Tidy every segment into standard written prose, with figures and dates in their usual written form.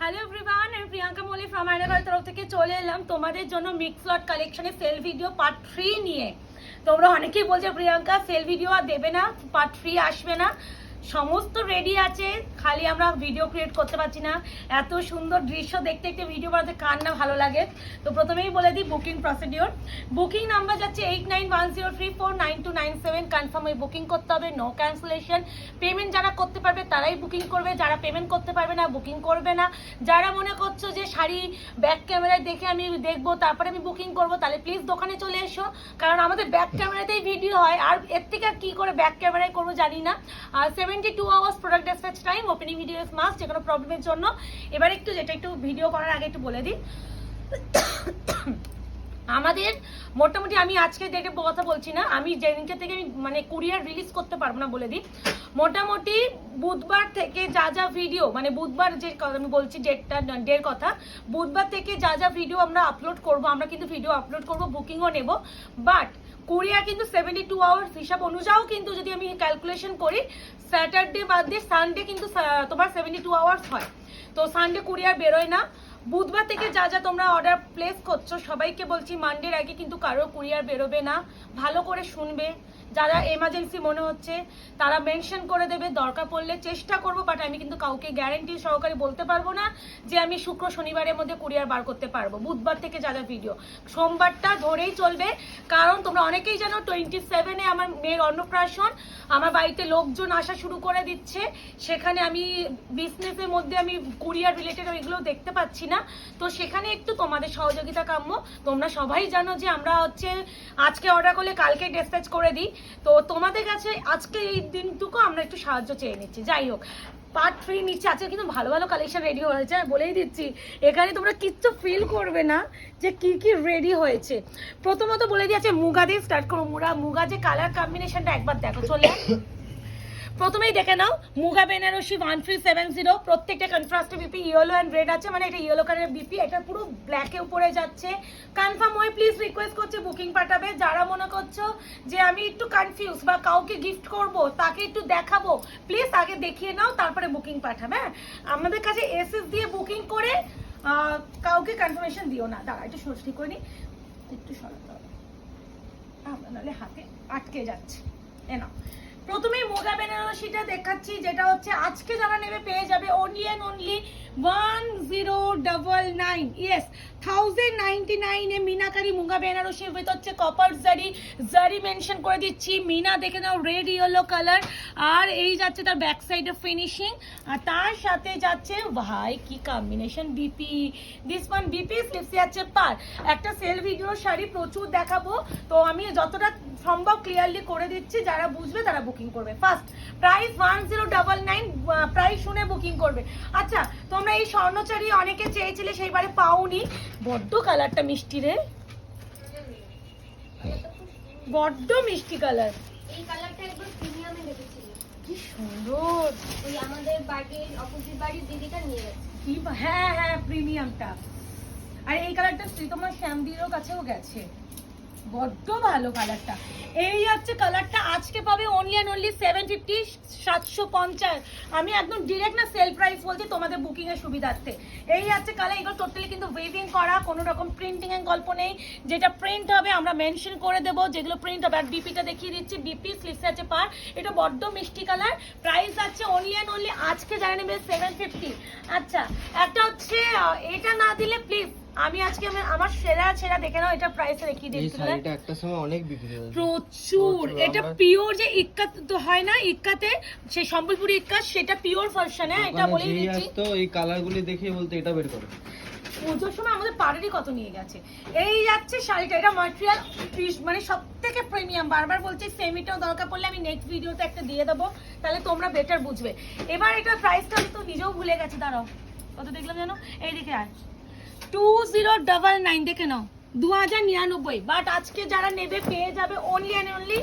Hello everyone, আমি Priyanka মল্লি from আয়নাঘরের তরফ থেকে চলে এলাম তোমাদের জন্য মিক্স লট কালেকশনের সেল ভিডিও পার্ট 3 নিয়ে। তোমরা অনেকেই বলছো প্রিয়াঙ্কা সেল ভিডিও আর দেবে না, পার্ট 3 আসবে না। সমস্ত রেডি আছে, খালি আমরা ভিডিও ক্রিয়েট করতে পারছি না। এত সুন্দর দৃশ্য দেখতে দেখতে ভিডিও বানাতে কার না ভালো লাগে। তো প্রথমেই বলে দিই বুকিং প্রসিডিওর। বুকিং নাম্বার যাচ্ছে 8910349297। কনফার্ম হয়ে বুকিং করতে হবে, নো ক্যান্সেলেশন। পেমেন্ট যারা করতে পারবে তারাই বুকিং করবে, যারা পেমেন্ট করতে পারবে না বুকিং করবে না। যারা মনে করছো যে শাড়ি ব্যাক ক্যামেরায় দেখে আমি দেখবো তারপরে আমি বুকিং করবো, তাহলে প্লিজ দোকানে চলে এসো, কারণ আমাদের ব্যাক ক্যামেরাতেই ভিডিও হয়। আর এর থেকে কি করে ব্যাক ক্যামেরায় করবো জানি না। আর 72 hours product dispatch time, opening video is must যে কোনো প্রবলেমের জন্য। এবার একটু যেটা একটু ভিডিও করার আগে একটু বলে দিই, আমাদের মোটামুটি আমি আজকে ডেটে কথা বলছি না, আমি যেদিনকে থেকে আমি মানে কুরিয়ার রিলিজ করতে পারবো না বলে দিই। মোটামুটি বুধবার থেকে যা যা ভিডিও, মানে বুধবার যে আমি বলছি ডের কথা, বুধবার থেকে যা যা ভিডিও আমরা আপলোড করব, আমরা কিন্তু ভিডিও আপলোড করব, বুকিংও নেব। বাট কুরিয়ার কিন্তু 72 আওয়ার্স হিসাব অনুযায়ী, কিন্তু যদি আমি ক্যালকুলেশন করি স্যাটারডে বাদ দিয়ে সানডে কিন্তু তোমার 72 আওয়ার্স হয়। তো সানডে কুরিয়ার বেরোয় না। বুধবার থেকে যা যা তোমরা অর্ডার প্লেস করছো সবাইকে বলছি মানডের আগে কিন্তু কারো কুরিয়ার বেরোবে না। ভালো করে শুনবে, যারা এমার্জেন্সি মনে হচ্ছে তারা মেনশন করে দেবে, দরকার পড়লে চেষ্টা করবো। বাট আমি কিন্তু কাউকে গ্যারান্টি সহকারে বলতে পারবো না যে আমি শুক্র শনিবারের মধ্যে কুরিয়ার বার করতে পারবো। বুধবার থেকে যা যা ভিডিও সোমবারটা ধরেই চলবে, কারণ তোমরা অনেকেই জানো 27-এ আমার মেয়ের অন্নপ্রাশন, আমার বাড়িতে লোকজন আসা শুরু করে দিচ্ছে। সেখানে আমি বিজনেসের মধ্যে আমি কুরিয়ার রিলেটেড ওইগুলো দেখতে পাচ্ছি না। তো সেখানে একটু তোমাদের সহযোগিতা কাম্য। তোমরা সবাই জানো যে আমরা হচ্ছে আজকে অর্ডার করলে কালকে ডিসপ্যাচ করে দিই। তো তোমাদের কাছে আজকে এই দিনটুকু আমরা একটু সাহায্য চেয়ে নিচ্ছি। যাই হোক, পার্ট 3 নিচ্ছে। আজকে কিন্তু ভালো ভালো কালেকশন রেডি হয়েছে, বলেই দিচ্ছি। এখানে তোমরা কিচ্ছু ফিল করবে না যে কি কি রেডি হয়েছে। প্রথমত বলে দিয়েছে মুগা দিয়ে স্টার্ট করো। মুগা যে কালার কম্বিনেশনটা একবার দেখো, চলে প্রথমেই দেখে নাও। মুগা বেনারসি 1370, প্রত্যেকটা কন্ট্রাস্টে বিপি ইয়েলো অ্যান্ড রেড আছে, মানে এটা ইয়েলো কালারের বিপি, এটা পুরো ব্ল্যাকে উপরে যাচ্ছে। কনফার্ম হয়ে প্লিজ রিকোয়েস্ট করছে বুকিং পাঠাবে। যারা মনে করছো যে আমি একটু কনফিউজ বা কাউকে গিফট করব, তাকে একটু দেখাবো, প্লিজ আগে দেখিয়ে নাও তারপরে বুকিং পাঠাবে। হ্যাঁ, আমাদের কাছে এসএস দিয়ে বুকিং করে কাউকে কনফার্মেশন দিও না। দাঁড়া একটু সস্তি করে নিই, একটু সরাতে হবে, নাহলে হাতে আটকে যাচ্ছে। এ নাও, প্রথমেই মুগা বেনারসিটা দেখাচ্ছি, যেটা হচ্ছে আজকে যারা নেবে পেয়ে যাবে অনলি অ্যান্ড অনলি 1099। ইয়েস, 1099 এ মিনাকারি মুগা বেনারসি উইথ হচ্ছে কপার জারি মেনশন করে দিচ্ছি। মিনা দেখে নাও, রেড ইয়েলো কালার। আর এই যাচ্ছে তার ব্যাক সাইডের ফিনিশিং, আর তার সাথে যাচ্ছে ভাই কি কম্বিনেশন, বিপি। দিস ওয়ান বিপি, স্লিপসে যাচ্ছে পার। একটা সেল ভিডিও শাড়ি প্রচুর দেখাবো, তো আমি যতটা সম্ভব ক্লিয়ারলি করে দিচ্ছি। যারা বুঝবে তারা বুকিং করবে। ফার্স্ট প্রাইস 1099, প্রাইস শুনে বুকিং করবে। আচ্ছা, তোমরা এই স্বর্ণচারী অনেকে চেয়েছিলে, সেইবারে পাওনি। বড্ড কালারটা মিষ্টি রে, বড্ড মিষ্টি কালার। এই কালারটা একবার প্রিমিয়ামে দেখেছি, কি সুন্দর। ওই আমাদের বাড়ির অপোজিট বাড়ির দিদিটা নিয়ে গেছে। কি হ্যাঁ হ্যাঁ, প্রিমিয়ামটা। আর এই কালারটা তোমার শ্যামদিরও কাছেও গেছে, বড্ড ভালো কালারটা। এই হচ্ছে কালারটা আজকে পাবে অনলি অ্যান্ড অনলি 750, 750। আমি একদম ডিরেক্ট না সেল প্রাইস বলছি তোমাদের বুকিং এর সুবিধার্থে। এই হচ্ছে কালার, এগুলো টোটালি কিন্তু ওয়েভিং করা, কোনো রকম প্রিন্টিং এর গল্প নেই। যেটা প্রিন্ট হবে আমরা মেনশন করে দেবো, যেগুলো প্রিন্ট হবে। আর বিপিটা দেখিয়ে দিচ্ছি, বিপি স্লিপসে আছে পার। এটা বড্ড মিষ্টি কালার। প্রাইস আছে অনলি অ্যান্ড অনলি আজকে যারা নেবে 750। আচ্ছা, একটা হচ্ছে এটা না দিলে প্লিজ, আমি আজকে আমার সেরা দেখে নাও, এটা প্রাইসে দেখিয়ে দিচ্ছি। এই শাড়িটা একটা সময় অনেক বিক্রি হয়েছে প্রচুর। এটা পিওর যে ইক্কাত তো হয় না, ইক্কাতে সেই সম্বলপুরি ইক্কাত, সেটা পিওর ভার্সন। হ্যাঁ, এটা বলেই দিচ্ছি। তো এই কালারগুলি দেখে বলতে এটা বের করো। পুজোর সময় আমাদের পাড়েরই কত নিয়ে গেছে। এই যাচ্ছে শাড়িটা, এটা ম্যাটেরিয়াল মানে সব থেকে প্রিমিয়াম। বারবার বলছি সেমিটাও দরকার পড়লে আমি নেক্সট ভিডিওতে একটা দিয়ে দেবো, তাহলে তোমরা বেটার বুঝবে। এবার এটা প্রাইসটা আমি তো নিজেও ভুলে গেছি, দাঁড়াও কত দেখলাম জানো, এই দিকে আর 2099 দেখে নাও, 2099। বাট আজকে যারা নেবে পেয়ে যাবে অনলি অ্যান্ড অনলি,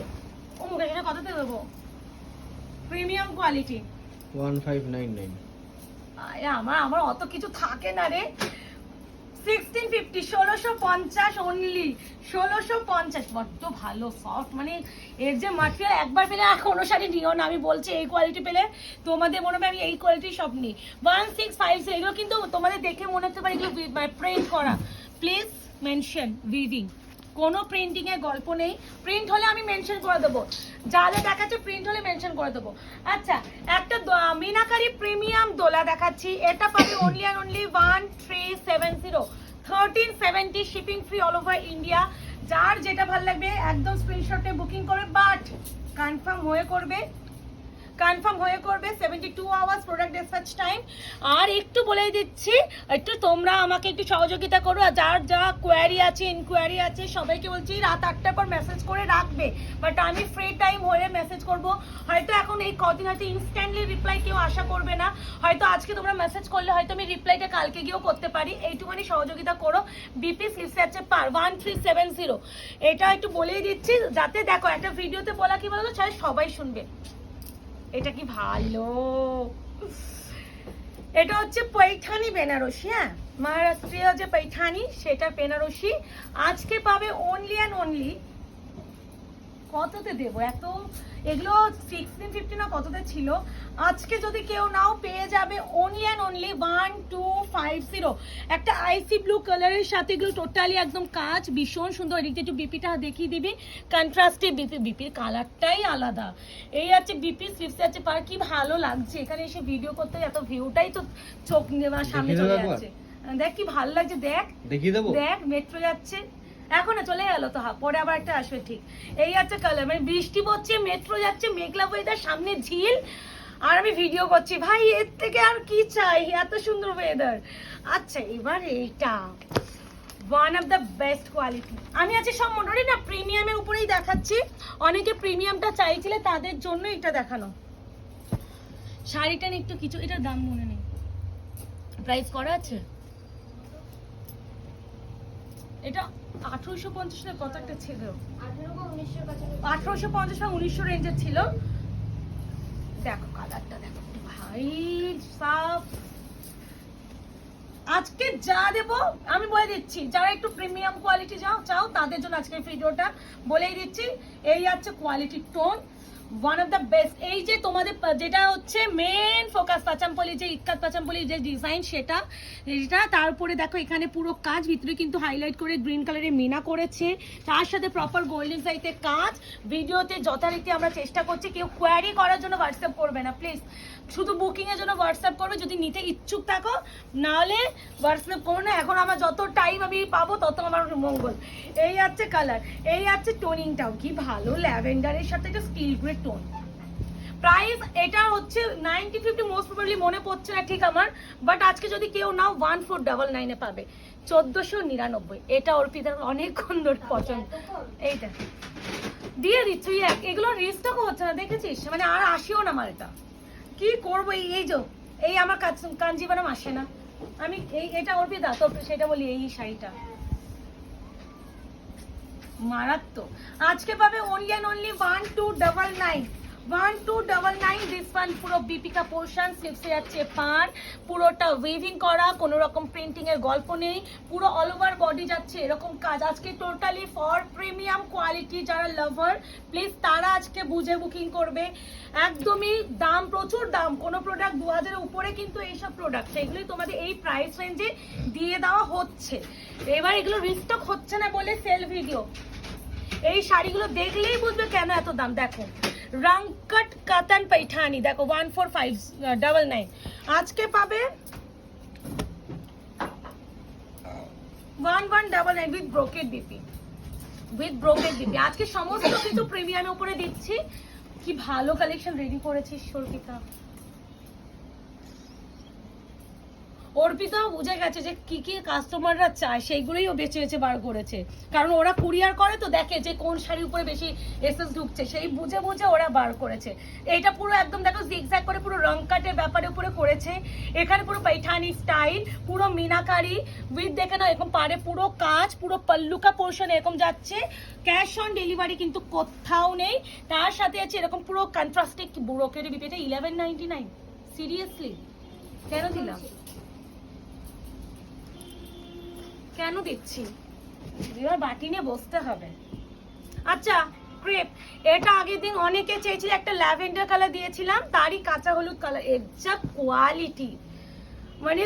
ও মুখে সেটা কততে দেবো, প্রিমিয়াম কোয়ালিটি 1599। আমার অত কিছু থাকে না রে। 1650 1650 অনলি 1650 বড্ড ভালো সফট মানে এর যে মাটেরিয়াল একবার পেলে আর কোনো শাড়ি নিও না আমি বলছি এই কোয়ালিটি পেলে তোমাদের মনে হবে আমি এই কোয়ালিটি সব নিই 1650 এগুলো কিন্তু তোমাদের দেখে মনে হতে পারে এগুলো প্রিন্ট করা প্লিজ মেনশন উইভিং কোনো প্রিন্টিং এর গল্প নেই প্রিন্ট হলে আমি মেনশন করে দেবো যা যা দেখাচ্ছে প্রিন্ট হলে মেনশন করে দেবো আচ্ছা একটা মিনাকারি প্রিমিয়াম দোলা দেখাচ্ছি এটা পাবে only and only 1370 1370 shipping free all over India যার যেটা ভালো লাগবে একদম স্ক্রিনশটে বুকিং করবে বাট কনফার্ম হয়ে করবে 72 আওয়ার্স প্রোডাক্ট ডিসপ্যাচ টাইম আর একটু বলেই দিচ্ছি একটু তোমরা আমাকে একটু সহযোগিতা করো আর যার যা কোয়ারি আছে ইনকোয়ারি আছে সবাইকে বলছি রাত 8টার পর মেসেজ করে রাখবে বাট আমি ফ্রি টাইম হয়ে মেসেজ করব হয়তো এখন এই কদিন হয়তো ইনস্ট্যান্টলি রিপ্লাই কেউ আশা করবে না হয়তো আজকে তোমরা মেসেজ করলে হয়তো আমি রিপ্লাইটা কালকে গিয়েও করতে পারি এইটুখানি সহযোগিতা করো বিপি স্লিপসে আছে পার 1370 এটা একটু বলেই দিচ্ছি যাতে দেখো একটা ভিডিওতে বলা কি বলতো চাই সবাই শুনবে এটা কি ভালো এটা হচ্ছে पैठानी বেনারসি হ্যাঁ মহারাষ্ট্রীয় যে पैठानी সেটা বেনারসি আজকে পাবে অনলি এন্ড অনলি কততে দেবো এত এগুলো 1650 না কততে ছিল আজকে যদি কেউ নাও পেয়ে যাবে অনলি এন্ড অনলি 1250 একটা আইসি ব্লু কালারের সাথে এগুলো টোটালি একদম কাজ ভীষণ সুন্দর এদিকে একটু বিপিটা দেখিয়ে দিবি কন্ট্রাস্টে বিপির কালারটাই আলাদা এই আছে বিপি স্লিপসে আছে পার কি ভালো লাগছে এখানে এসে ভিডিও করতে এত ভিউটাই তো চোখ নেওয়ার সামনে চলে যাচ্ছে দেখ কি ভালো লাগছে দেখ দেখিয়ে দেবো দেখ মেট্রো যাচ্ছে এখন চলে গেল তো পরে আবার একটা আসবে ঠিক এই আছে কালার মানে বৃষ্টি পড়ছে মেট্রো যাচ্ছে মেঘলা ওয়েদার সামনে ঝিল আর আমি ভিডিও করছি ভাই এর থেকে আর কি চাই এত সুন্দর ওয়েদার আচ্ছা এবার এইটা one of the best quality আমি আজকে সব মোটামুটি না প্রিমিয়ামের উপরেই দেখাচ্ছি অনেকে প্রিমিয়ামটা চাইছিলে তাদের জন্য এটা দেখানো শাড়িটা একটু কিছু এটার দাম মনে নেই প্রাইস করা আছে এটা 1850 না কত একটা ছিল 1850 বা 1900 রেঞ্জের ছিল দেখো কালারটা দেখো ভাই সাফ আজকে যা দেবো আমি বলে দিচ্ছি যারা একটু প্রিমিয়াম কোয়ালিটি চাও তাদের জন্য আজকে ভিডিওটা বলেই দিচ্ছি এই আছে quality tone one of the best এই যে তোমাদের যেটা হচ্ছে মেন ফোকাস পাচামপলি যে ইক্কাত পাচামপলি যে ডিজাইন সেটা তারপরে দেখো এখানে পুরো কাজ ভিতরে কিন্তু হাইলাইট করে গ্রিন কালারের মিনা করেছে তার সাথে প্রপার গোল্ডেন সাইতে কাজ ভিডিওতে যথারীতি আমরা চেষ্টা করছি কেউ কোয়ারি করার জন্য হোয়াটসঅ্যাপ করবে না প্লিজ শুধু বুকিং এর জন্য হোয়াটসঅ্যাপ করবে যদি নিতে ইচ্ছুক থাকো নাহলে হোয়াটসঅ্যাপ করো না এখন আমার যত টাইম আমি পাবো তত আমার মঙ্গল এই আছে কালার এই আছে টোনিংটাও কি ভালো ল্যাভেন্ডারের সাথে একটা স্টিল গ্রে টোন প্রাইস এটা হচ্ছে 1950 মোস্ট প্রবাবলি মনে পড়ছে না ঠিক আমার বাট আজকে যদি কেউ নাও 1499 এ পাবে 1499 এটা অর্পিতার অনেকক্ষণ ধরে পছন্দ এইটা দিয়ে দিচ্ছি এগুলো রিস্টক হচ্ছে না দেখেছিস মানে আর আসিও না আমার এটা কি করবো এই যে এই আমার কাঞ্জিবারাম আসে না আমি এটা অর্পিতা তো সেটা বলি এই শাড়িটা মারাত্মক আজকে পাবে only and only 1299 1299 this one পুরো বিপিকা পোর্শন স্লিপসে যাচ্ছে পার পুরোটা ওয়েভিং করা কোনো রকম প্রিন্টিং এর গল্প নেই পুরো অল ওভার বডি যাচ্ছে এরকম কাজ আজকে টোটালি ফর প্রিমিয়াম কোয়ালিটি যারা লাভার প্লিজ তারা আজকে বুঝে বুকিং করবে একদমই দাম প্রচুর দাম কোনো প্রোডাক্ট 2000 এর উপরে কিন্তু এইসব প্রোডাক্ট সেগুলোই তোমাদের এই প্রাইস রেঞ্জে দিয়ে দেওয়া হচ্ছে এবার এগুলো রিস্টক হচ্ছে না বলে সেল ভিডিও এই শাড়িগুলো দেখলেই বুঝবে কেন এত দাম দেখো রংকট কাতান पैठानी দেখো 1459 আজকে পাবে 1199 উইথ ব্রোকেড বিপি আজকে সমস্ত কিছু প্রিমিয়ামের উপরে দিচ্ছি কি ভালো কালেকশন রেডি করেছিস সর্পিতা অর্পিতাও বুঝে গেছে যে কি কি কাস্টমাররা চায় সেইগুলোই ও বেছে বেছে বার করেছে কারণ ওরা কুরিয়ার করে তো দেখে যে কোন শাড়ির উপরে বেশি এসএস ঢুকছে সেই বুঝে বুঝে ওরা বার করেছে এটা পুরো একদম দেখো জিগজ্যাগ করে পুরো রং কাটের ব্যাপারে উপরে করেছে এখানে পুরো पैठानी স্টাইল পুরো মিনাকারি উইথ দেখে না এরকম পারে পুরো কাজ পুরো পল্লুকা পোর্শন এরকম যাচ্ছে ক্যাশ অন ডেলিভারি কিন্তু কোথাও নেই তার সাথে আছে এরকম পুরো কন্ট্রাস্টিক ব্রোকেড বিপিটা 1199 সিরিয়াসলি কেন দিলাম কেন দিচ্ছি, এবার বাটি নিয়ে বসতে হবে। আচ্ছা ক্রেপ, এটা আগের দিন অনেকে চেয়েছিল, একটা ল্যাভেন্ডার কালার দিয়েছিলাম, তারই কাঁচা হলুদ কালার। এর যা কোয়ালিটি, মানে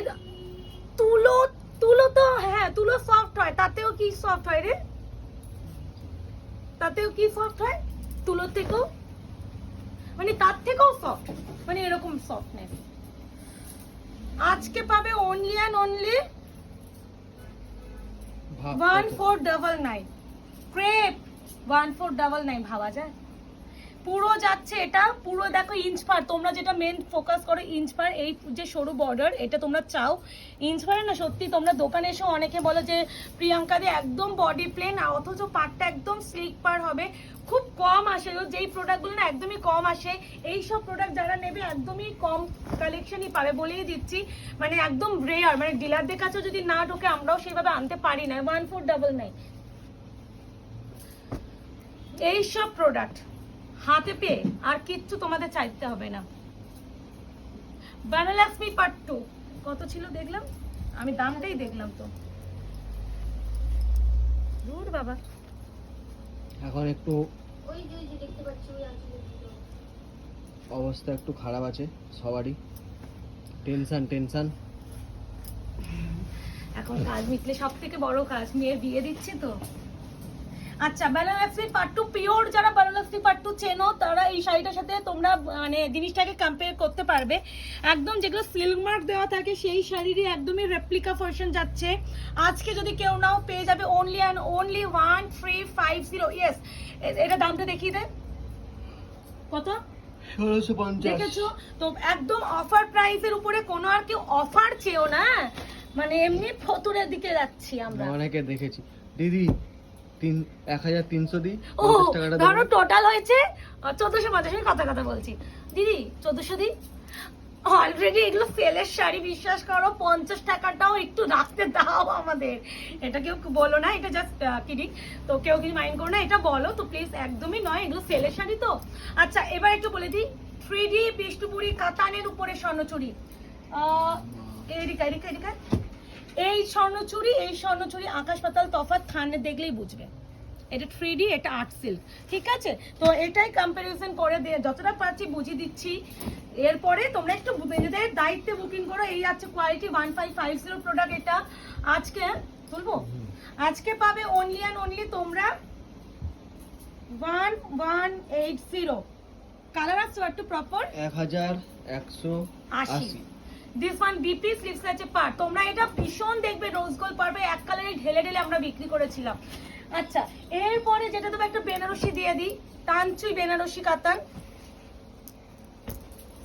তুলো তুলো তো হ্যাঁ তুলো সফট হয়, তাতেও কি সফট হয় রে, তাতেও কি সফট হয় তুলোর থেকেও, মানে তার থেকেও সফট, মানে এরকম সফটনেস। আজকে পাবে অনলি অ্যান্ড অনলি 1499 ক্রেপ 1499। ভাবা যায়? পুরো যাচ্ছে এটা, পুরো দেখো ইঞ্চ পার, তোমরা যেটা মেন ফোকাস করো ইঞ্চ পার, এই যে সরু বর্ডার এটা তোমরা চাও ইঞ্চ পারে না। সত্যি তোমরা দোকানে এসেও অনেকে বলো যে প্রিয়াঙ্কা দি একদম বডি প্লেন, অথচ পারটা একদম স্লিক পার হবে। খুব কম আসে, যেই প্রোডাক্টগুলো না একদমই কম আসে, এই সব প্রোডাক্ট যারা নেবে একদমই কম কালেকশনই পাবে, বলেই দিচ্ছি। মানে একদম রেয়ার, মানে ডিলারদের কাছেও যদি না ঢোকে আমরাও সেভাবে আনতে পারি না। 1499 এই সব প্রোডাক্ট হাতে পেয়ে আর কিচ্ছু তোমাদের চাইতে হবে না। বানালক্ষ্মী পার্ট 2 কত ছিল দেখলাম আমি, দামটাই দেখলাম তো, দূর বাবা। এখন একটু ওই যে দেখতে পাচ্ছি ওই আঁচলের অবস্থা একটু খারাপ আছে সবারই, টেনশন। এখন কাজ মিটলে সব থেকে বড় কাজ, মেয়ের বিয়ে দিচ্ছে তো। আচ্ছা বানারসি পার্ট 2 পিওর, যারা বানারসি পার্ট 2 চেনো তারা এই শাড়িটার সাথে তোমরা মানে জিনিসটাকে কম্পেয়ার করতে পারবে। একদম যেগুলো সিল্ক মার্ক দেওয়া থাকে সেই শাড়িরই একদমই রেপ্লিকা ভার্সন যাচ্ছে। আজকে যদি কেউ নাও পেয়ে যাবে অনলি অ্যান্ড অনলি 1350। ইয়েস, এটা দামটা দেখিয়ে দে কত, 1650। দেখেছো তো, একদম অফার প্রাইসের উপরে কোনো আর কেউ অফার চেও না, মানে এমনি ফতুরের দিকে যাচ্ছি আমরা। অনেকে দেখেছি দিদি 1300 দিই, ও 50 টাকাটা ধরো দেবো। টোটাল হয়েছে 1450, কথা বলছি দিদি 1400 দিই। অলরেডি এগুলো সেলের শাড়ি, বিশ্বাস করো 50 টাকাটাও একটু রাখতে দাও আমাদের। এটা কেউ বলো না, এটা জাস্ট কিডিং, তো কেউ কিছু মাইন্ড করো না, এটা বলো তো প্লিজ, একদমই নয়, এগুলো সেলের শাড়ি তো। আচ্ছা এবার একটু বলে দিই, 3D বিষ্ণুপুরি কাতানের উপরে স্বর্ণচুরি, এদিকে এই স্বর্ণচুরি আকাশ পাতাল তফাৎ, খানে দেখলেই বুঝবে এটা 3D, এটা আর্ট সিল্ক, ঠিক আছে? তো এটাই কম্পারিজন করে দিয়ে যতটা পারছি বুঝিয়ে দিচ্ছি। এরপরে তোমরা একটু নিজেদের দায়িত্বে বুকিং করো। এই আছে কোয়ালিটি 1550 প্রোডাক্ট, এটা আজকে বলবো, আজকে পাবে অনলি অ্যান্ড অনলি তোমরা 1180। কালার আছে একটু proper 1180। This one BP sleeves আছে পার, তোমরা এটা ভীষণ দেখবে রোজ গোল্ড পারবে, এক কালারে ঢেলে আমরা বিক্রি করেছিলাম। আচ্ছা এরপরে যেটা তবে একটা বেনারসি দিয়ে দিই, তানচুই বেনারসি কাতান,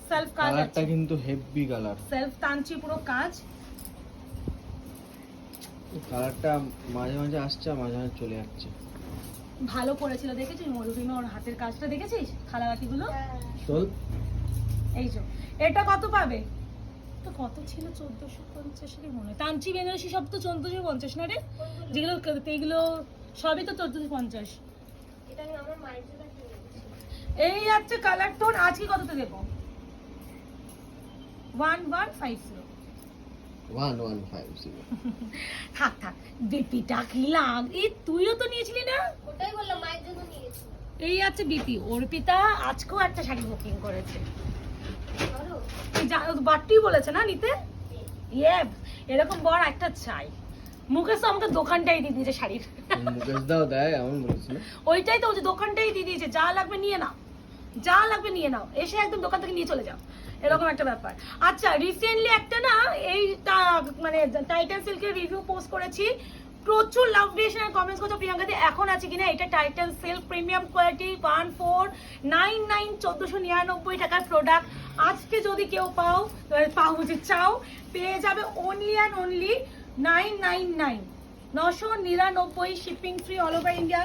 সেলফ কাজ, কালারটা কিন্তু হেভি কালার, সেলফ তানচুই পুরো কাজ। কালারটা মাঝে মাঝে আসছে আর মাঝে মাঝে চলে যাচ্ছে। ভালো করেছিল, দেখেছিস মরুভূমি ওর হাতের কাজটা, দেখেছিস থালাবাটি গুলো। চল এই যে এটা কত পাবে, তো কত ছিল 1450 মনে হয়, তানচি বেনারসি সব তো 1450 না রে, যেগুলো এইগুলো সবই তো 1450। এটা আমি আমার মায়ের জন্য কিনেছি। এই আছে কালার টোন, আজকে কততে দেবো 1150। 1150। থাক বিপিটা কি লাগ, এই তুইও তো নিয়েছিলি না? ওটাই বললাম মায়ের জন্য নিয়েছি। এই আছে বিপি, অর্পিতা আজকেও একটা শাড়ি বুকিং করেছে, ধরো বাট্টি বলেছে না নিতে। ইয়ে এরকম বড় একটা চাই, মুকেশ তো আমাকে দোকানটাই দিয়ে দিয়েছে শাড়ির। মুকেশ দাও দেয় এমন বলেছিল, ওইটাই তো, দোকানটাই দিয়ে দিয়েছে, যা লাগবে নিয়ে নাও, এসে একদম দোকান থেকে নিয়ে চলে যাও, এরকম একটা ব্যাপার। আচ্ছা রিসেন্টলি একটা না এই মানে টাইটান সিল্কের রিভিউ পোস্ট করেছি, প্রচুর লাভ রিয়েকশন আর কমেন্টস করছো প্রিয়াঙ্কা দি এখন আছে কিনা। এটা টাইটান সিল্ক প্রিমিয়াম কোয়ালিটি 1499, 1499 টাকার প্রোডাক্ট। আজকে যদি কেউ চাও পেয়ে যাবে only and only 999, 999, shipping free all over India.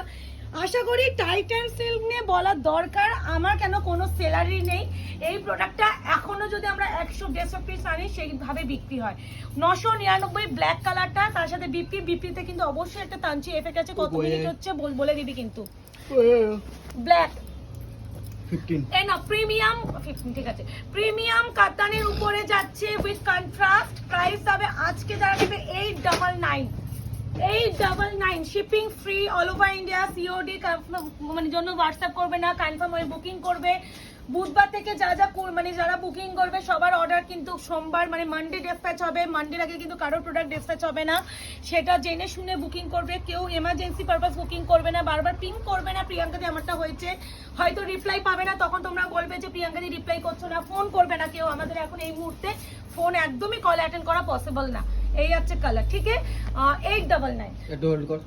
আশা করি টাইটান সিল্ক নিয়ে বলার দরকার আমার কেন কোনো সেলারি নেই। এই প্রোডাক্টটা এখনো যদি আমরা 100-150 পিস আনি সেইভাবে বিক্রি হয়। 999 ব্ল্যাক কালারটা, তার সাথে বিপিতে কিন্তু অবশ্যই একটা তানচি এফেক্ট আছে। কত মিনিট হচ্ছে বলে দিবি কিন্তু। ব্ল্যাক 15 এই না প্রিমিয়াম 15, ঠিক আছে। প্রিমিয়াম কাতানের উপরে যাচ্ছে উইথ কন্ট্রাস্ট, প্রাইস হবে আজকে যারা নেবে 899, 899 shipping free all over India, COD মানে জন্য হোয়াটসঅ্যাপ করবে না, কনফার্ম হয়ে বুকিং করবে। বুধবার থেকে মানে যারা বুকিং করবে সবার অর্ডার কিন্তু সোমবার মানে মানডে ডিসপ্যাচ হবে। মানডের আগে কিন্তু কারোর প্রোডাক্ট ডিসপ্যাচ হবে না, সেটা জেনে শুনে বুকিং করবে। কেউ এমার্জেন্সি পারপাস বুকিং করবে না, বারবার পিং করবে না প্রিয়াঙ্কাদি আমারটা হয়েছে, হয়তো রিপ্লাই পাবে না, তখন তোমরা বলবে যে প্রিয়াঙ্কাদি রিপ্লাই করছো না। ফোন করবে না কেউ আমাদের এখন এই মুহূর্তে, ফোন একদমই কল অ্যাটেন্ড করা পসিবল না। এই হচ্ছে কালার, ঠিক আছে। 899 একটু হোল্ড কর।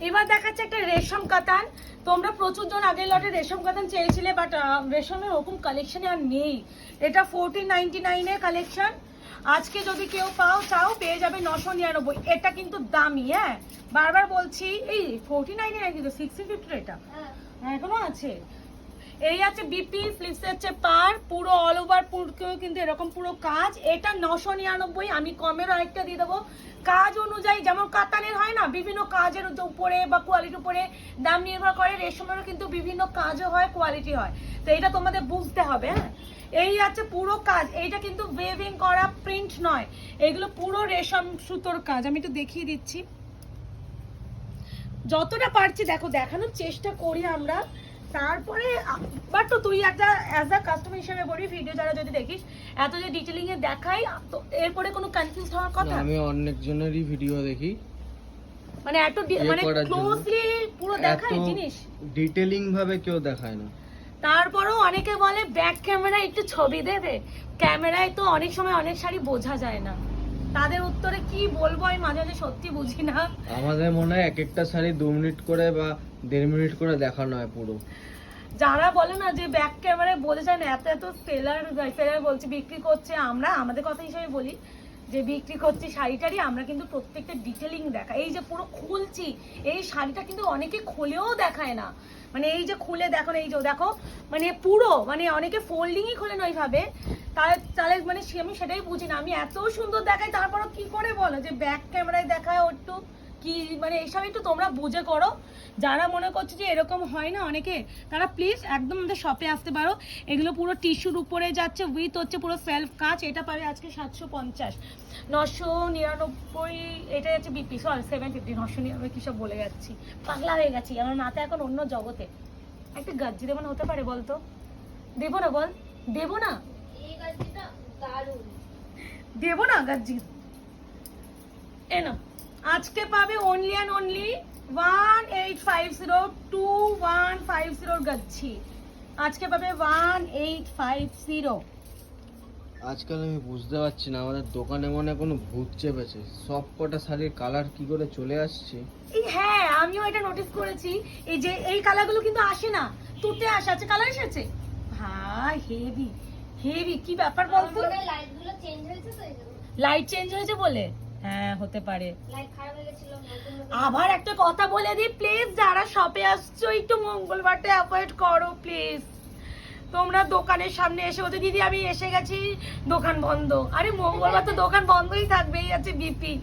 এবার দেখাচ্ছে একটা রেশম কাতান। তোমরা প্রচুর জন আগের লটে রেশম কাতান চেয়েছিলে, বাট রেশমের ওরকম কালেকশনে আর নেই। এটা 1499 এর কালেকশন। আজকে যদি কেউ চাও পেয়ে যাবে 999। এটা কিন্তু দামি, হ্যাঁ বারবার বলছি। এই 49 এর কিন্তু 650 এটা এখনো আছে। এই আছে বিপি ফ্লিপস হচ্ছে পার, পুরো অল ওভার পুরো কিন্তু এরকম পুরো কাজ। এটা 999। আমি কমেরও আরেকটা দিয়ে দেবো। কাজ অনুযায়ী যেমন কাতানের হয় না বিভিন্ন কাজের উপরে বা কোয়ালিটির উপরে দাম নির্ভর করে, রেশমেরও কিন্তু বিভিন্ন কাজও হয়, কোয়ালিটি হয়। তো এটা তোমাদের বুঝতে হবে। হ্যাঁ, এই আছে পুরো কাজ। এইটা কিন্তু ওয়েভিং করা প্রিন্ট নয়, এগুলো পুরো রেশম সুতোর কাজ। আমি একটু দেখিয়ে দিচ্ছি, যতটা পারছি দেখো দেখানোর চেষ্টা করি আমরা। তারপরে বাট তো তুই একটা অ্যাজ আ কাস্টমার হিসেবে বলি, ভিডিও যারা যদি দেখিস এত যে ডিটেলিং এ দেখাই, তো এরপরে কোনো কনফিউজ হওয়ার কথা। আমি অনেক জনেরই ভিডিও দেখি, মানে এত মানে ক্লোজলি পুরো দেখায় জিনিস, ডিটেইলিং ভাবে কেউ দেখায় না। তারপরেও অনেকে বলে ব্যাক ক্যামেরায় একটু ছবি দেবে, ক্যামেরায় তো অনেক সময় অনেক শাড়ি বোঝা যায় না। তাদের উত্তরে কি বলবো আমি মাঝে মাঝে সত্যি বুঝি না। আমাদের মনে হয় এক একটা শাড়ি 2 মিনিট করে বা 1.5 মিনিট করে দেখানো হয় পুরো। যারা বলে না যে ব্যাক ক্যামেরায় বোঝা যায় না, এত এত সেলার বলছে বিক্রি করছে, আমরা আমাদের কথা হিসেবে বলি যে বিক্রি করছি শাড়িটারই, আমরা কিন্তু প্রত্যেকটা ডিটেলিং দেখা। এই যে পুরো খুলছি, এই শাড়িটা কিন্তু অনেকে খুলেও দেখায় না। মানে এই যে খুলে দেখো, এই যে দেখো মানে পুরো মানে অনেকে ফোল্ডিংই খোলে না ওইভাবে। তাহলে মানে আমি সেটাই বুঝি না, আমি এত সুন্দর দেখাই তারপরও কি করে বলো যে ব্যাক ক্যামেরায় দেখায় একটু কি, মানে এইসব একটু তোমরা বুঝে করো। যারা মনে করছে যে এরকম হয় না অনেকে, তারা প্লিজ একদম আমাদের শপে আসতে পারো। এগুলো পুরো টিস্যুর উপরে যাচ্ছে, উইথ হচ্ছে পুরো সেলফ কাজ। এটা পাবে আজকে 750, 999। এটা হচ্ছে বিপি, সরি 750, 999 কি সব বলে যাচ্ছি, পাগলা হয়ে গেছি, আমার মাথা এখন অন্য জগতে। একটা গাজ্জি দেবো না হতে পারে বলতো? দেবো না বল, দেবো না, এই গাছটা দারুণ। দেবো না গাজ্জি। এ না, আজকে পাবে অনলি অ্যান্ড অনলি 1850, 2150 গাচ্ছি। আজকে পাবে 1850। আজকাল আমি বুঝতে পারছি না আমাদের দোকানে মনে কোনো ভূত চেপেছে, সব কটা শাড়ির কালার কি করে চলে আসছে। এই হ্যাঁ, আমিও এটা নোটিস করেছি। এই যে এই কালারগুলো কিন্তু আসে না, তুতে আসে। আছে কালার এসেছে ভাই, হেভি হেভি। কি ব্যাপার বলতো? লাইট গুলো চেঞ্জ হয়েছে তো, এই জন্য লাইট চেঞ্জ হয়েছে বলে? হ্যাঁ হতে পারে। লাইট খারাপ হয়ে গেছিল। আবার একটা কথা বলে দিই, প্লিজ যারা শপে আসছো একটু মঙ্গলবারটা অ্যাভয়েড করো প্লিজ। তোমরা দোকানের সামনে এসে বলতে দিদি আমি এসে গেছি, দোকান বন্ধ। আরে মঙ্গলবার তো দোকান বন্ধই থাকবে, এই আছে বিপি।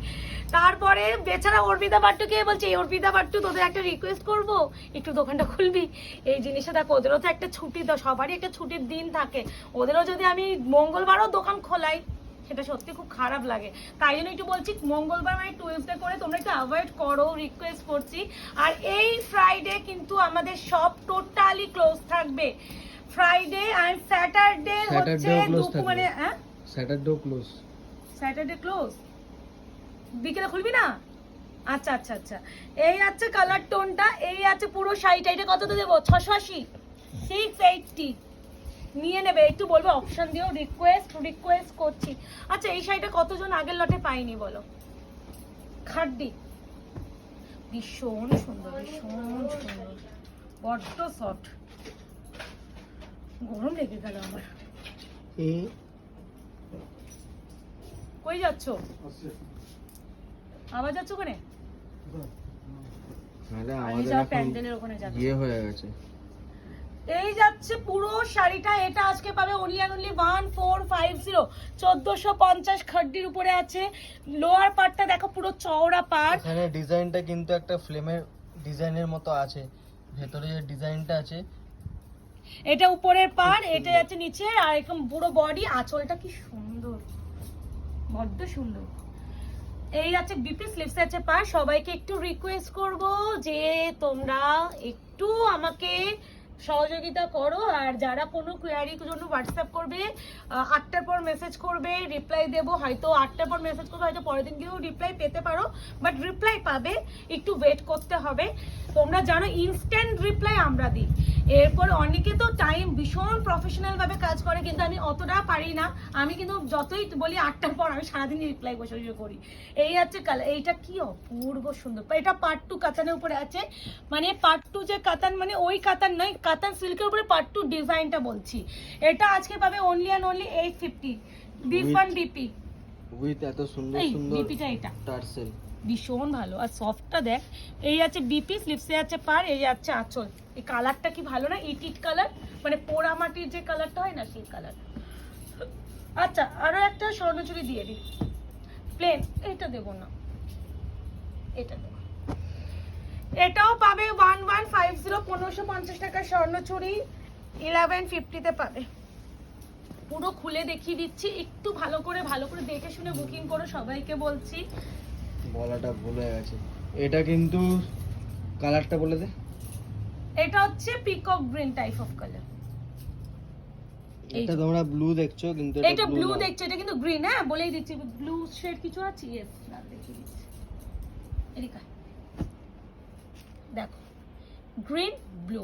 তারপরে বেচারা অর্পিতা বাট্টুকে বলছে, অর্পিতা বাট্টু তোদের একটা রিকোয়েস্ট করব, একটু দোকানটা খুলবি। এই জিনিসটা দেখো, ওদেরও তো একটা ছুটি, সবারই একটা ছুটির দিন থাকে, ওদেরও যদি আমি মঙ্গলবারও দোকান খোলাই সেটা সত্যি খুব খারাপ লাগে। তাই জন্য একটু বলছি মঙ্গলবার মানে টুইসডে করে তোমরা একটু অ্যাভয়েড করো, রিকোয়েস্ট করছি। আর এই ফ্রাইডে কিন্তু আমাদের সব টোটালি ক্লোজ থাকবে। ফ্রাইডে আর স্যাটারডে হচ্ছে মানে হ্যাঁ স্যাটারডে ক্লোজ। বিকেলে খুলবি না? আচ্ছা আচ্ছা আচ্ছা। এই আছে কালার টোনটা, এই আছে পুরো শাড়িটা। এটা কত দেবো? 680, 680 নিয়ে নেবে। একটু বলবে অপশন দিও, রিকোয়েস্ট করছি। আচ্ছা এই শাড়িটা কতজন আগের লটে পাইনি বলো? খাড্ডি, ভীষণ সুন্দর, ভীষণ সুন্দর, বড্ড সফট। গরম লেগে গেল আমার। কই যাচ্ছ? আবার যাচ্ছ ওখানে? প্যান্ডেলের ওখানে যাচ্ছ? হয়ে গেছে। এই যাচ্ছে পুরো শাড়িটা। এটা আজকে পাবে অনলি অ্যান্ড অনলি 1450, 1450 খাড্ডির উপরে আছে। লোয়ার পার্টটা দেখো পুরো চওড়া পার্ট। এখানে ডিজাইনটা কিন্তু একটা ফ্লেমের ডিজাইনের মতো আছে, ভেতরে যে ডিজাইনটা আছে এটা উপরের পার্ট, এটা যাচ্ছে নিচে, আর এরকম পুরো বডি। আঁচলটা কি সুন্দর, বড্ড সুন্দর। এই আছে বিপি, স্লিভস আছে পার। সবাইকে একটু রিকোয়েস্ট করব যে তোমরা একটু আমাকে সহযোগিতা করো, আর যারা কোনো কোয়ারির জন্য হোয়াটসঅ্যাপ করবে 8টার পর মেসেজ করবে, রিপ্লাই দেবো। হয়তো 8টার পর মেসেজ করবে, হয়তো পরের দিন গিয়েও রিপ্লাই পেতে পারো, বাট রিপ্লাই পাবে, একটু ওয়েট করতে হবে। তোমরা জানো ইনস্ট্যান্ট রিপ্লাই আমরা দিই। এরপর অনেকে তো টাইম ভীষণ প্রফেশনাল ভাবে কাজ করে, কিন্তু আমি অতটা পারি না। আমি কিন্তু যতই বলি 8টার পর, আমি সারাদিন রিপ্লাই বসে বসে করি। এই আছে কালার, এইটা কি অপূর্ব সুন্দর। এটা পার্ট 2 কাতানের উপরে আছে, মানে পার্ট 2 যে কাতান, মানে ওই কাতান নয়, কাতান সিল্কের উপরে পার্ট 2 ডিজাইনটা বলছি। এটা আজকে পাবে only and only 850। This one BP with এত সুন্দর এই সুন্দর বিপিটা, এটা টার্সেল, ভীষণ ভালো। আর সফটটা দেখ। এই আছে বিপি, স্লিভসে আছে পার, এই আছে আঁচল। এই কালারটা কি ভালো না, ইট কালার, মানে পোড়া মাটির যে কালারটা হয় না, সেই কালার। আচ্ছা, আরো একটা স্বর্ণচুরি দিয়ে দিই, প্লেন। এটা দেবো না, এটা দেবো। এটাও পাবে 1150, 1550 টাকার স্বর্ণচুরি 1150-তে পাবে। পুরো খুলে দেখিয়ে দিচ্ছি, একটু ভালো করে দেখে শুনে বুকিং করো, সবাইকে বলছি। বলাটা ভুলে গেছে। এটা কিন্তু কালারটা বলে দে। এটা হচ্ছে peacock green type of colour. এটা তোমরা ব্লু দেখছো, কিন্তু এটা ব্লু দেখছো, এটা কিন্তু গ্রিন। হ্যাঁ, বলেই দিচ্ছি, ব্লু শেড কিছু আছে। ইয়েস, না দেখিয়ে দিচ্ছি। এদিকে দেখো, গ্রিন ব্লু।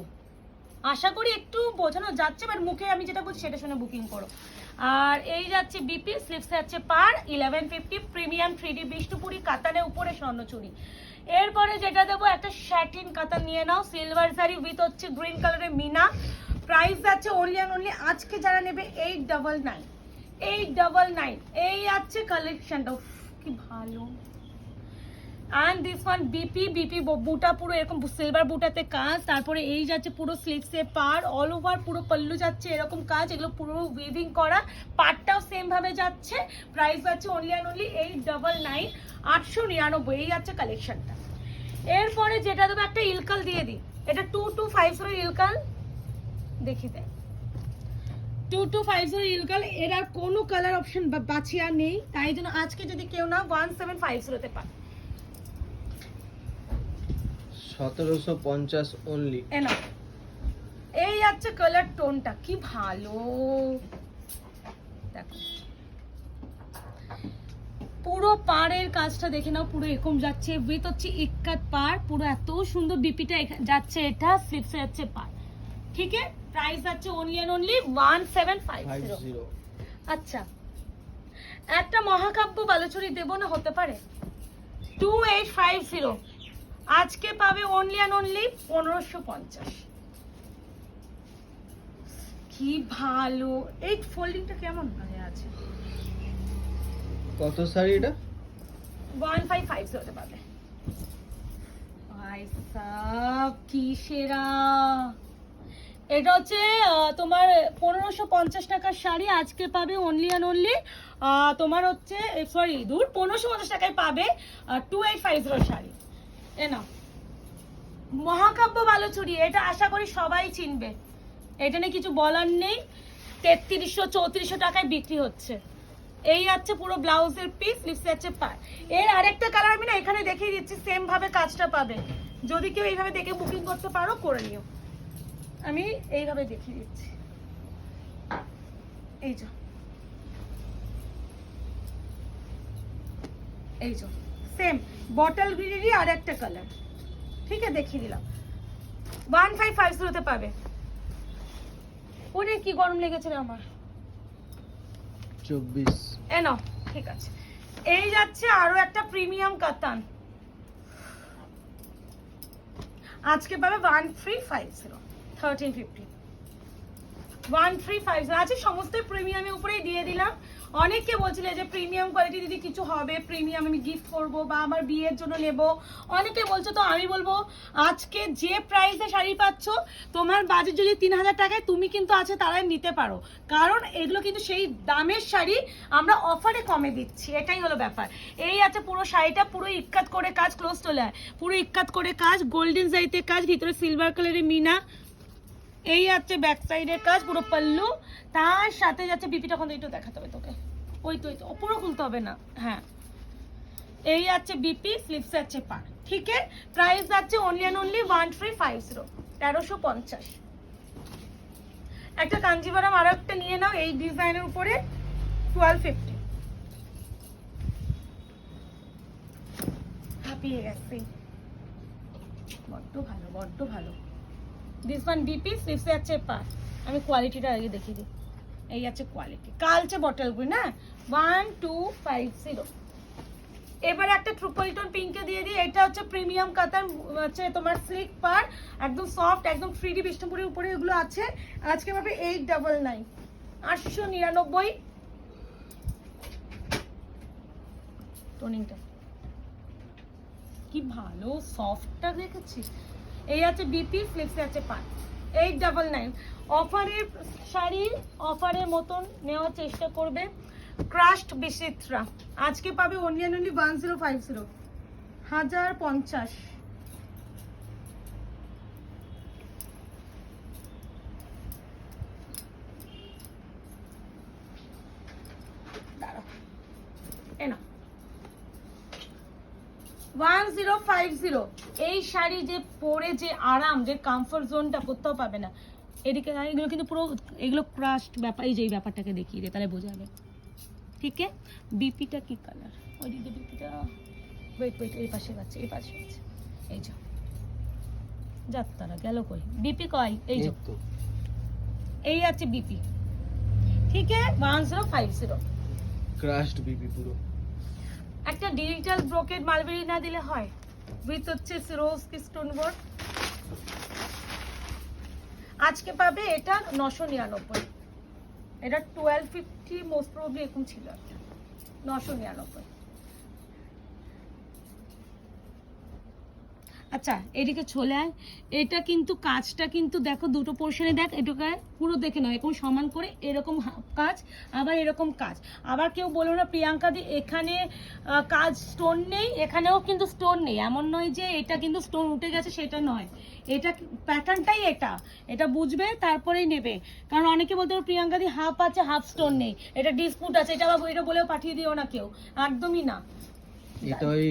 আশা করি একটু বোঝানো যাচ্ছে, বাট মুখে আমি যেটা বলছি সেটা শুনে বুকিং করো। আর এই যাচ্ছে বিপি, স্লিভসে আছে পার 1150, প্রিমিয়াম 3D বিষ্ণুপুরি কাতানের উপরে স্বর্ণচুরি। এরপরে যেটা দেবো, একটা শ্যাটিন কাতান নিয়ে নাও, সিলভার শাড়ি উইথ হচ্ছে গ্রিন কালারের মিনা। প্রাইস আছে অনলি অ্যান্ড অনলি আজকে যারা নেবে 899, 899। এই আছে কালেকশনটা, কি ভালো। and this one বিপি বুটা পুরো এরকম সিলভার বুটাতে কাজ। তারপরে এই যাচ্ছে পুরো স্লিভসে পার, অল ওভার পুরো পল্লু যাচ্ছে এরকম কাজ। এগুলো পুরো উইভিং করা, পাটটাও সেম ভাবে যাচ্ছে। প্রাইস আছে অনলি অ্যান্ড অনলি 899, 899। এই যাচ্ছে কালেকশনটা। এরপরে যেটা দেবো, একটা ইলকাল দিয়ে দিই। এটা 2250 ইলকাল, দেখি দেয় 2250 ইলকাল। এর আর কোনো কালার অপশন বাছিয়া নেই, তাই জন্য আজকে যদি কেউ না 1750-তে পায়। 1750 অনলি। এনা, এই আছে কালার টোনটা, কি ভালো। দেখো পুরো পাড়ের কাজটা দেখে নাও, পুরো এরকম যাচ্ছে উইথ হচ্ছে ইক্কাত পার, পুরো এত সুন্দর বিপিটা যাচ্ছে। এটা স্লিভসে যাচ্ছে পার, ঠিক আছে। প্রাইস আছে অনলি এন্ড অনলি 1750। আচ্ছা, একটা মহাকাব্য বালুচুরি দেবো না, হতে পারে 2850। আজকে পাবে অনলি অ্যান্ড অনলি 1550। কি ভালো। এই ফোল্ডিংটা কেমন ভালো আছে। কত শাড়ি এটা? 1550 হতে পারবে। ভাই সাব, কি সেরা। এটা হচ্ছে তোমার 1550 টাকার শাড়ি, আজকে পাবে অনলি অ্যান্ড অনলি তোমার হচ্ছে, সরি দূর, 1550 টাকায় পাবে 2850 শাড়ি। এ নাও, মহাকাব্য বালুচুরি। এটা আশা করি সবাই চিনবে, এটা নিয়ে কিছু বলার নেই। 3300-3400 টাকায় বিক্রি হচ্ছে। এই আছে পুরো ব্লাউজের পিস, লিপসে আছে পার। এর আরেকটা কালার আমি না এখানে দেখিয়ে দিচ্ছি, সেম ভাবে কাজটা পাবে। যদি কেউ এইভাবে দেখে বুকিং করতে পারো, করে নিও। আমি এইভাবে দেখিয়ে দিচ্ছি। এই যে, এই যে সেম বটল গ্রিনেরই আর একটা কালার, ঠিক আছে, দেখিয়ে দিলাম। 1550-তে পাবে। ওরে কি গরম লেগেছে রে আমার। 24 এনো, ঠিক আছে। এই যাচ্ছে আরো একটা প্রিমিয়াম কাতান, আজকে পাবে 1350, 1350, 1350 আছে। সমস্ত প্রিমিয়ামের উপরেই দিয়ে দিলাম। অনেকে বলছিল যে প্রিমিয়াম কোয়ালিটি যদি কিছু হবে, প্রিমিয়াম আমি গিফট করব বা আমার বিয়ের জন্য নেব, অনেকে বলছো। তো আমি বলবো, আজকে যে প্রাইসে শাড়ি পাচ্ছ, তোমার বাজেট যদি 3000 টাকায়, তুমি কিন্তু আছে তারাই নিতে পারো, কারণ এগুলো কিন্তু সেই দামের শাড়ি আমরা অফারে কমে দিচ্ছি, এটাই হলো ব্যাপার। এই আছে পুরো শাড়িটা, পুরো ইক্কাত করে কাজ, ক্লোজ চলে আয়, পুরো ইক্কাত করে কাজ, গোল্ডেন জারিতে কাজ, ভিতরে সিলভার কালারের মিনা। এই আছে ব্যাক সাইডের কাজ, পুরো পাল্লু। তার সাথে যাচ্ছে বিপিটা, এখন একটু দেখাতে হবে তোকে। ওই তো পুরো খুলতে হবে না, হ্যাঁ এই আছে বিপি, স্লিপসে আছে পার। ঠিক আছে, প্রাইস আছে অনলি অ্যান্ড অনলি 1350, 1350। একটা কাঞ্জিভারাম আরো একটা নিয়ে নাও এই ডিজাইনের উপরে, 1250। হাঁপিয়ে গেছে, বড্ড ভালো, বড্ড ভালো। দিস ওয়ান বিপি, স্লিপসে আছে পার। আমি কোয়ালিটিটা আগে দেখিয়ে দিই। এই আছে কোয়ালিটি, কালচে বটলগুলো না, 1250। এবারে একটা ট্রুপলিটন পিঙ্কে দিয়ে দিই। এটা হচ্ছে প্রিমিয়াম কাতান, হচ্ছে তোমার স্লিক পার, একদম সফট, একদম 3D বিষ্ণুপুরের উপরে এগুলো আছে। আজকে পাবে 899, 899। টোনিংটা কি ভালো, সফটটা দেখেছি। এই আছে বিপি, স্লিপসে আছে পার, 899। অফারের শাড়ি অফারের মতন নেওয়ার চেষ্টা করবে। ক্রাশড বিচিত্রা আজকে পাবে অনলি অ্যান্ড অনলি 1050, 1050। দাঁড়াও, এ না 1050। এই শাড়ি যে পরে যে আরাম, যে কমফর্ট জোনটা কোথাও পাবে না। এদিকে এগুলো কিন্তু পুরো এগুলো ক্রাশড ব্যাপার। এই যে এই ব্যাপারটাকে দেখিয়ে দে, তাহলে বোঝা যাবে। ঠিক আছে, বিপিটা কি কালার? ওইদিকে বিপিটা, ওয়েট ওয়েট, এই পাশে আছে, এই পাশে আছে। এই যে যাত্রা গেল কই, বিপি কয়? এই যে এই আছে বিপি। ঠিক আছে, 1050। ক্রাশড বিপি পুরো। একটা ডিজিটাল ব্রোকেড মালবেরি না দিলে হয়, উইথ হচ্ছে রোজ স্টোন ওয়ার্ক। আজকে পাবে এটা 999, এটা 1250 মোস্ট প্রবাবলি এরকম ছিল, 999। আচ্ছা এদিকে চলে আয়। এটা কিন্তু কাজটা কিন্তু দেখো দুটো পোর্শনে, দেখ এটাকে পুরো দেখে নাও, এরকম সমান করে এরকম কাজ, আবার এরকম কাজ। আবার কেউ বলো না প্রিয়াঙ্কা দি এখানে কাজ স্টোন নেই, এখানেও কিন্তু স্টোন নেই, এমন নয় যে এটা কিন্তু স্টোন উঠে গেছে, সেটা নয়। এটা প্যাটার্নটাই এটা, এটা বুঝবে তারপরেই নেবে। কারণ অনেকে বলতে পারো প্রিয়াঙ্কা দি হাফ আছে হাফ স্টোন নেই, এটা ডিসপুট আছে, এটা আবার এটা বলেও পাঠিয়ে দিও না কেউ, একদমই না। এটা ওই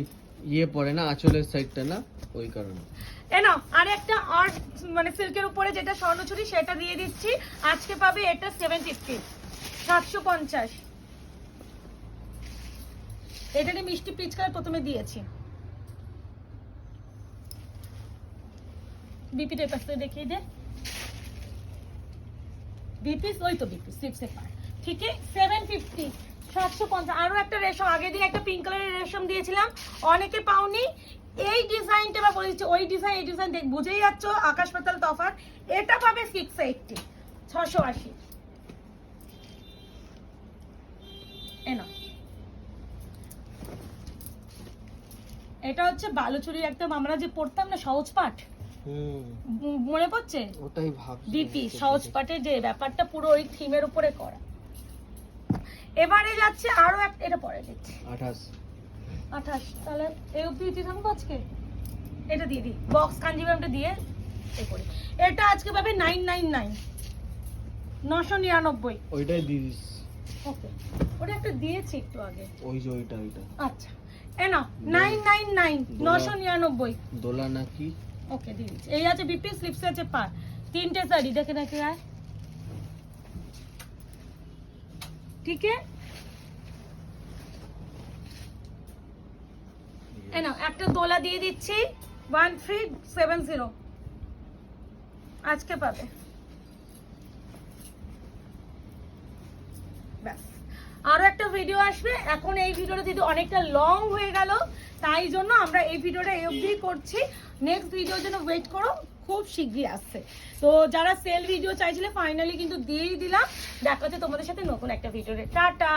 ইয়ে পড়ে না আঁচলের সাইডটা না, ওই কারণে। না আর একটা আর্ট মানে সিল্কের উপরে যেটা স্বর্ণচুরি সেটা দিয়ে দিচ্ছি। আজকে পাবে এটা 750, 750। এটাকে মিষ্টি পিচ কালার প্রথমে দিয়েছি। বিপিটা পাশ থেকে দেখিয়ে দে, বিপি ওই তো বিপি স্লিপসে পার। ঠিক আছে, 750, 750। আরো একটা রেশম, আগের দিন একটা পিঙ্ক কালারের রেশম দিয়েছিলাম, অনেকে পাওনি। এই ডিজাইনটা বা বলেছি ওই ডিজাইন, এই ডিজাইন দেখ বুঝেই যাচ্ছ, আকাশ পাতাল তফাৎ। এটা পাবে 680, 680। এনা এটা হচ্ছে বালুচুরির একদম আমরা যে পড়তাম না সহজ পাঠ, মনে পড়ছে? ওটাই ভাবছি বিপি সহজ পাঠের যে ব্যাপারটা পুরো ওই থিমের উপরে করা। এবারে যাচ্ছে আরো একটা, এটা পরে দিচ্ছি 28। তাহলে এই অব্দি দিতে থাকবো আজকে, এটা দিয়ে দিই বক্স কাঞ্জিভারামটা দিয়ে এই করি। এটা আজকে পাবে 999, 999। ওইটাই দিস। ওকে, ওটা একটা দিয়েছি একটু আগে, ওই যে ওইটা ওইটা। আচ্ছা এ না 999, 999 দোলা নাকি? ওকে দিয়ে দিচ্ছি। এই আছে বিপি, স্লিপসে আছে পার, তিনটে শাড়ি দেখে দেখে আয়। ঠিক আছে, এ নাও একটা দোলা দিয়ে দিচ্ছি 1370 আজকে পাবে। ব্যাস, আরো একটা ভিডিও আসবে। এখন এই ভিডিওটা যদি অনেকটা লং হয়ে গেল, তাই জন্য আমরা এই ভিডিওটা এই অবধি করছি। নেক্সট ভিডিওর জন্য ওয়েট করো, খুব শীঘ্রই আসছে। তো যারা সেল ভিডিও চাইছিলে ফাইনালি কিন্তু দিয়েই দিলাম। দেখা হচ্ছে তোমাদের সাথে নতুন একটা ভিডিওতে। টাটা।